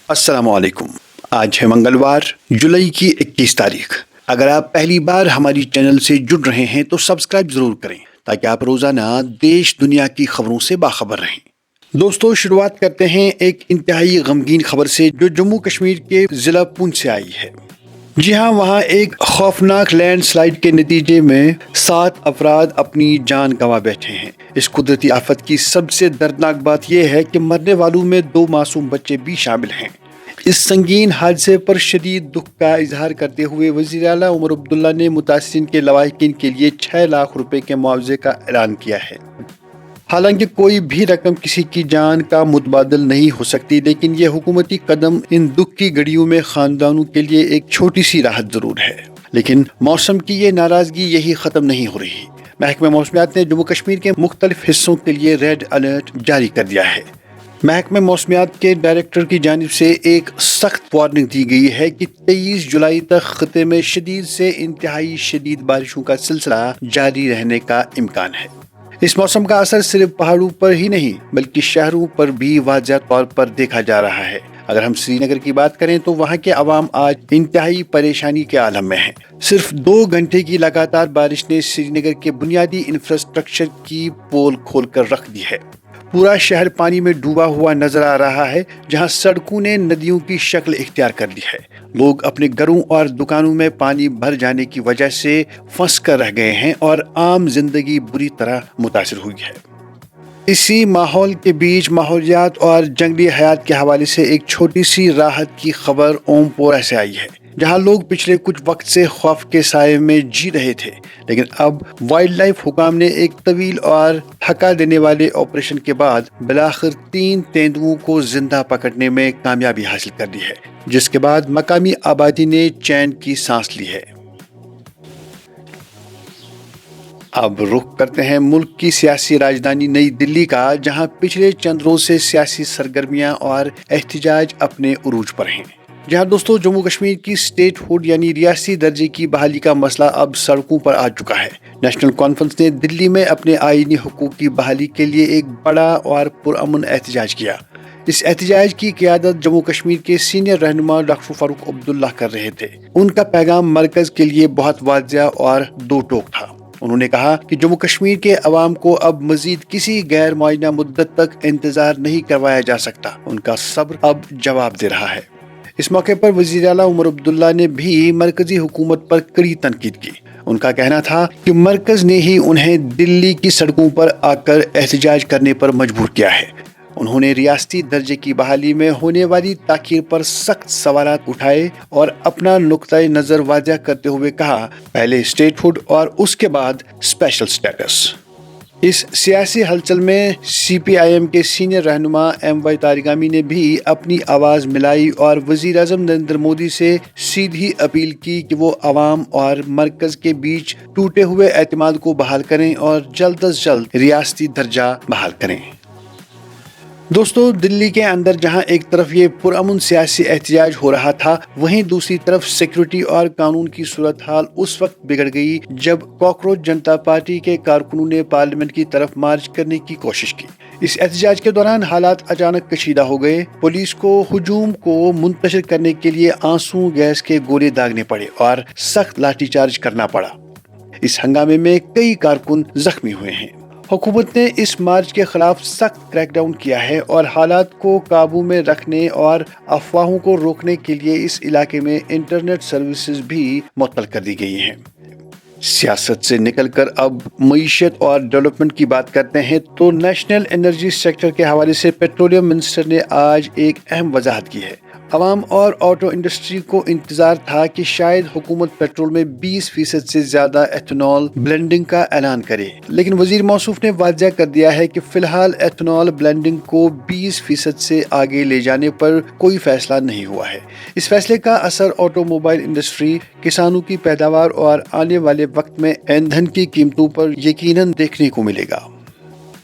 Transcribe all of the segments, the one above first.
السلام علیکم۔ آج ہے منگلوار، جولائی کی 21 تاریخ۔ اگر آپ پہلی بار ہماری چینل سے جڑ رہے ہیں تو سبسکرائب ضرور کریں تاکہ آپ روزانہ دیش دنیا کی خبروں سے باخبر رہیں۔ دوستو، شروعات کرتے ہیں ایک انتہائی غمگین خبر سے جو جموں کشمیر کے ضلع پونچھ سے آئی ہے۔ جی ہاں، وہاں ایک خوفناک لینڈ سلائیڈ کے نتیجے میں 7 افراد اپنی جان گنوا بیٹھے ہیں۔ اس قدرتی آفت کی سب سے دردناک بات یہ ہے کہ مرنے والوں میں 2 معصوم بچے بھی شامل ہیں۔ اس سنگین حادثے پر شدید دکھ کا اظہار کرتے ہوئے وزیر اعلیٰ عمر عبداللہ نے متاثرین کے لواحقین کے لیے 6 لاکھ روپے کے معاوضے کا اعلان کیا ہے۔ حالانکہ کوئی بھی رقم کسی کی جان کا متبادل نہیں ہو سکتی، لیکن یہ حکومتی قدم ان دکھ کی گھڑیوں میں خاندانوں کے لیے ایک چھوٹی سی راحت ضرور ہے۔ لیکن موسم کی یہ ناراضگی یہی ختم نہیں ہو رہی۔ محکمہ موسمیات نے جموں کشمیر کے مختلف حصوں کے لیے ریڈ الرٹ جاری کر دیا ہے۔ محکمہ موسمیات کے ڈائریکٹر کی جانب سے ایک سخت وارننگ دی گئی ہے کہ 23 جولائی تک خطے میں شدید سے انتہائی شدید بارشوں کا سلسلہ جاری رہنے کا امکان ہے۔ اس موسم کا اثر صرف پہاڑوں پر ہی نہیں بلکہ شہروں پر بھی واضح طور پر دیکھا جا رہا ہے۔ اگر ہم سری نگر کی بات کریں تو وہاں کے عوام آج انتہائی پریشانی کے عالم میں ہیں۔ صرف 2 گھنٹے کی لگاتار بارش نے سری نگر کے بنیادی انفراسٹرکچر کی پول کھول کر رکھ دی ہے۔ پورا شہر پانی میں ڈوبا ہوا نظر آ رہا ہے، جہاں سڑکوں نے ندیوں کی شکل اختیار کر لی ہے۔ لوگ اپنے گھروں اور دکانوں میں پانی بھر جانے کی وجہ سے پھنس کر رہ گئے ہیں اور عام زندگی بری طرح متاثر ہوئی ہے۔ اسی ماحول کے بیچ ماحولیات اور جنگلی حیات کے حوالے سے ایک چھوٹی سی راحت کی خبر اوم پورہ سے آئی ہے، جہاں لوگ پچھلے کچھ وقت سے خوف کے سائے میں جی رہے تھے، لیکن اب وائلڈ لائف حکام نے ایک طویل اور تھکا دینے والے آپریشن کے بعد بالآخر 3 تیندوؤں کو زندہ پکڑنے میں کامیابی حاصل کر لی ہے، جس کے بعد مقامی آبادی نے چین کی سانس لی ہے۔ اب رخ کرتے ہیں ملک کی سیاسی راجدھانی نئی دلی کا، جہاں پچھلے چند روز سے سیاسی سرگرمیاں اور احتجاج اپنے عروج پر ہیں۔ جہاں دوستو جموں کشمیر کی اسٹیٹ ہوڈ یعنی ریاستی درجے کی بحالی کا مسئلہ اب سڑکوں پر آ چکا ہے۔ نیشنل کانفرنس نے دلی میں اپنے آئینی حقوق کی بحالی کے لیے ایک بڑا اور پرامن احتجاج کیا۔ اس احتجاج کی قیادت جموں کشمیر کے سینئر رہنما ڈاکٹر فاروق عبداللہ کر رہے تھے۔ ان کا پیغام مرکز کے لیے بہت واضح اور 2 ٹوک تھا۔ انہوں نے کہا کہ جموں کشمیر کے عوام کو اب مزید کسی غیر معینہ مدت تک انتظار نہیں کروایا جا سکتا، ان کا صبر اب جواب دے رہا ہے۔ اس موقع پر وزیر اعلیٰ عمر عبداللہ نے بھی مرکزی حکومت پر کڑی تنقید کی۔ ان کا کہنا تھا کہ مرکز نے ہی انہیں دلی کی سڑکوں پر آ کر احتجاج کرنے پر مجبور کیا ہے۔ انہوں نے ریاستی درجے کی بحالی میں ہونے والی تاخیر پر سخت سوالات اٹھائے اور اپنا نقطۂ نظر واضح کرتے ہوئے کہا، پہلے اسٹیٹ ہوڈ اور اس کے بعد اسپیشل سٹیٹس۔ اس سیاسی ہلچل میں سی پی آئی ایم کے سینئر رہنما ایم وائی تارگامی نے بھی اپنی آواز ملائی اور وزیر اعظم نریندر مودی سے سیدھی اپیل کی کہ وہ عوام اور مرکز کے بیچ ٹوٹے ہوئے اعتماد کو بحال کریں اور جلد از جلد ریاستی درجہ بحال کریں۔ دوستو، دلی کے اندر جہاں ایک طرف یہ پرامن سیاسی احتجاج ہو رہا تھا، وہیں دوسری طرف سیکورٹی اور قانون کی صورتحال اس وقت بگڑ گئی جب کاکروچ جنتا پارٹی کے کارکنوں نے پارلیمنٹ کی طرف مارچ کرنے کی کوشش کی۔ اس احتجاج کے دوران حالات اچانک کشیدہ ہو گئے۔ پولیس کو ہجوم کو منتشر کرنے کے لیے آنسو گیس کے گولے داغنے پڑے اور سخت لاٹھی چارج کرنا پڑا۔ اس ہنگامے میں کئی کارکن زخمی ہوئے ہیں۔ حکومت نے اس مارچ کے خلاف سخت کریک ڈاؤن کیا ہے اور حالات کو قابو میں رکھنے اور افواہوں کو روکنے کے لیے اس علاقے میں انٹرنیٹ سروسز بھی معطل کر دی گئی ہیں۔ سیاست سے نکل کر اب معیشت اور ڈیولپمنٹ کی بات کرتے ہیں تو نیشنل انرجی سیکٹر کے حوالے سے پیٹرولیم منسٹر نے آج ایک اہم وضاحت کی ہے۔ عوام اور آٹو انڈسٹری کو انتظار تھا کہ شاید حکومت پیٹرول میں 20% سے زیادہ ایتھنول بلینڈنگ کا اعلان کرے، لیکن وزیر موصوف نے واضح کر دیا ہے کہ فی الحال ایتھنول بلینڈنگ کو 20% سے آگے لے جانے پر کوئی فیصلہ نہیں ہوا ہے۔ اس فیصلے کا اثر آٹو موبائل انڈسٹری، کسانوں کی پیداوار اور آنے والے وقت میں ایندھن کی قیمتوں پر یقیناً دیکھنے کو ملے گا۔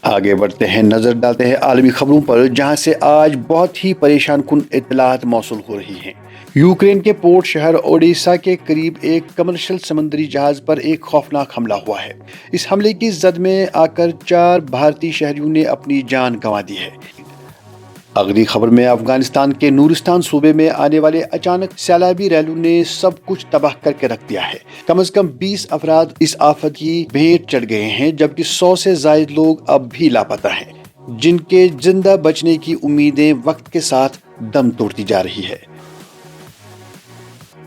آگے بڑھتے ہیں، نظر ڈالتے ہیں عالمی خبروں پر، جہاں سے آج بہت ہی پریشان کن اطلاعات موصول ہو رہی ہیں۔ یوکرین کے پورٹ شہر اوڈیسا کے قریب ایک کمرشل سمندری جہاز پر ایک خوفناک حملہ ہوا ہے۔ اس حملے کی زد میں آ کر 4 بھارتی شہریوں نے اپنی جان گنوا دی ہے۔ اگلی خبر میں افغانستان کے نورستان صوبے میں آنے والے اچانک سیلابی ریلوں نے سب کچھ تباہ کر کے رکھ دیا ہے۔ کم از کم 20 افراد اس آفت کی بھیٹ چڑھ گئے ہیں، جبکہ 100 سے زائد لوگ اب بھی لاپتہ ہیں، جن کے زندہ بچنے کی امیدیں وقت کے ساتھ دم توڑتی جا رہی ہے۔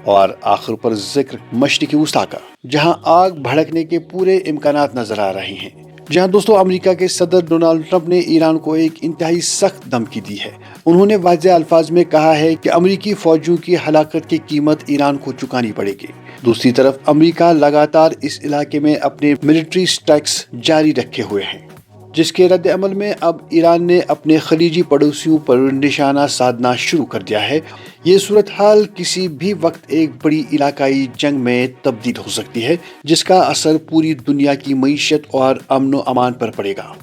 اور آخر پر ذکر مشرقی وسطیٰ کا، جہاں آگ بھڑکنے کے پورے امکانات نظر آ رہے ہیں۔ جہاں دوستو امریکہ کے صدر ڈونلڈ ٹرمپ نے ایران کو ایک انتہائی سخت دھمکی دی ہے۔ انہوں نے واضح الفاظ میں کہا ہے کہ امریکی فوجیوں کی ہلاکت کی قیمت ایران کو چکانی پڑے گی۔ دوسری طرف امریکہ لگاتار اس علاقے میں اپنے ملٹری اسٹرائکس جاری رکھے ہوئے ہیں، جس کے رد عمل میں اب ایران نے اپنے خلیجی پڑوسیوں پر نشانہ سادھنا شروع کر دیا ہے۔ یہ صورتحال کسی بھی وقت ایک بڑی علاقائی جنگ میں تبدیل ہو سکتی ہے، جس کا اثر پوری دنیا کی معیشت اور امن و امان پر پڑے گا۔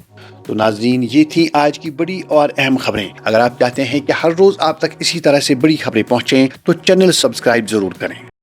تو ناظرین، یہ تھی آج کی بڑی اور اہم خبریں۔ اگر آپ چاہتے ہیں کہ ہر روز آپ تک اسی طرح سے بڑی خبریں پہنچیں تو چینل سبسکرائب ضرور کریں۔